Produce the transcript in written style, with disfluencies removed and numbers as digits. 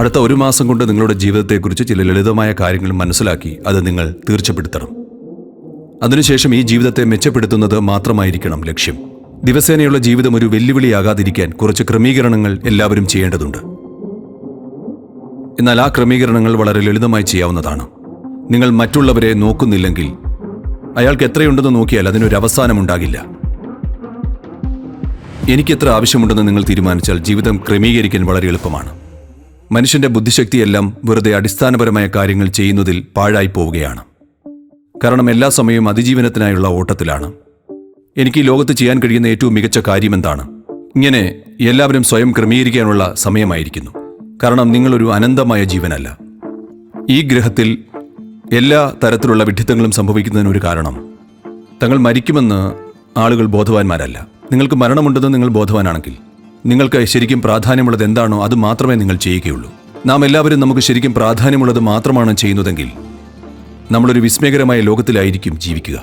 അടുത്ത 1 മാസം കൊണ്ട് നിങ്ങളുടെ ജീവിതത്തെക്കുറിച്ച് ചില ലളിതമായ കാര്യങ്ങൾ മനസ്സിലാക്കി അത് നിങ്ങൾ തീർച്ചപ്പെടുത്തണം. അതിനുശേഷം ഈ ജീവിതത്തെ മെച്ചപ്പെടുത്തുന്നത് മാത്രമായിരിക്കണം ലക്ഷ്യം. ദിവസേനയുള്ള ജീവിതം ഒരു വെല്ലുവിളിയാകാതിരിക്കാൻ കുറച്ച് ക്രമീകരണങ്ങൾ എല്ലാവരും ചെയ്യേണ്ടതുണ്ട്. എന്നാൽ ആ ക്രമീകരണങ്ങൾ വളരെ ലളിതമായി ചെയ്യാവുന്നതാണ്. നിങ്ങൾ മറ്റുള്ളവരെ നോക്കുന്നില്ലെങ്കിൽ അയാൾക്ക് എത്രയുണ്ടെന്ന് നോക്കിയാൽ അതിനൊരു അവസാനമുണ്ടാകില്ല. എനിക്കെത്ര ആവശ്യമുണ്ടെന്ന് നിങ്ങൾ തീരുമാനിച്ചാൽ ജീവിതം ക്രമീകരിക്കാൻ വളരെ എളുപ്പമാണ്. മനുഷ്യന്റെ ബുദ്ധിശക്തിയെല്ലാം വെറുതെ അടിസ്ഥാനപരമായ കാര്യങ്ങൾ ചെയ്യുന്നതിൽ പാഴായി പോവുകയാണ്. കാരണം എല്ലാ സമയവും അതിജീവനത്തിനായുള്ള ഓട്ടത്തിലാണ്. എനിക്ക് ഈ ലോകത്ത് ചെയ്യാൻ കഴിയുന്ന ഏറ്റവും മികച്ച കാര്യം എന്താണ്? ഇങ്ങനെ എല്ലാവരും സ്വയം ക്രമീകരിക്കാനുള്ള സമയമായിരിക്കുന്നു. കാരണം നിങ്ങളൊരു അനന്തമായ ജീവനല്ല. ഈ ഗ്രഹത്തിൽ എല്ലാ തരത്തിലുള്ള വിഡ്ഢിത്തങ്ങളും സംഭവിക്കുന്നതിനൊരു കാരണം തങ്ങൾ മരിക്കുമെന്ന് ആളുകൾ ബോധവാന്മാരല്ല. നിങ്ങൾക്ക് മരണമുണ്ടെന്ന് നിങ്ങൾ ബോധവാനാണെങ്കിൽ നിങ്ങൾക്ക് ശരിക്കും പ്രാധാന്യമുള്ളത് എന്താണോ അത് മാത്രമേ നിങ്ങൾ ചെയ്യുകയുള്ളൂ. നാം എല്ലാവരും നമുക്ക് ശരിക്കും പ്രാധാന്യമുള്ളത് മാത്രമാണ് ചെയ്യുന്നതെങ്കിൽ നമ്മളൊരു വിസ്മയകരമായ ലോകത്തിലായിരിക്കും ജീവിക്കുക.